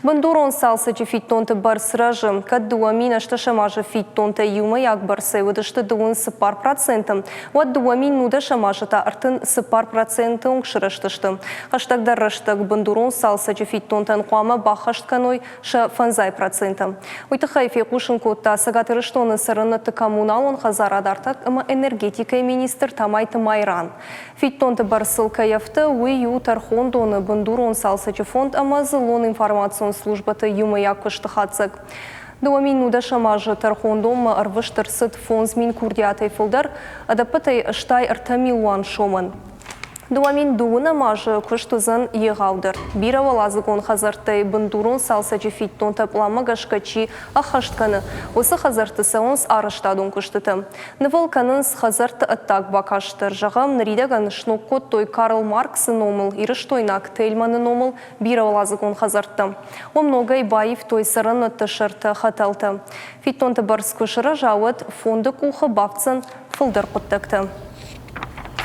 Бандурон салсачы фиттонты барсыражы, каддуамин ашташамажы фиттонты юмы як барсы, выдышты дуын сыпар процентым. Ваддуамин нуда шамажыта артын сыпар проценты оңшырыштышты. Хаштагдарыштык бандурон салсачы фиттонтын қуама бахаштканой ша фанзай процентым. Уйтыхайфе кушын котта сагатырыштоны сырынытты коммуналон хазарадартак ама энергетика министр Тамайты Майран. Фиттонты барсылка яфты уйю тархондоны бандурон салсачы фонд ама зылон информацион службаты юмы як кыштыхацык. Дуамин нуда шамажы тархондом арвыштыр сыт фонзмин курдиатай фылдар, адапытай штай артамилуан шомын. Дуамин дуына мажы күштізін еғаудыр. Бира валазығын хазартай бандурон салсачы фиттон таплама гашкачи ахаштканы. Осы хазартысы онс арыштадың күштіті. Нывылканынс хазарты аттак бакаштыр. Жағам наридаган шноккот той Карл Марксы номыл, ирыштойнак Тельманы номыл бира валазығын хазарты. Омногай байып той сырын ыттышырты хаталты. Фиттон табарс күшірі жауыт фонды кухы бапцын фылдыр құттықты.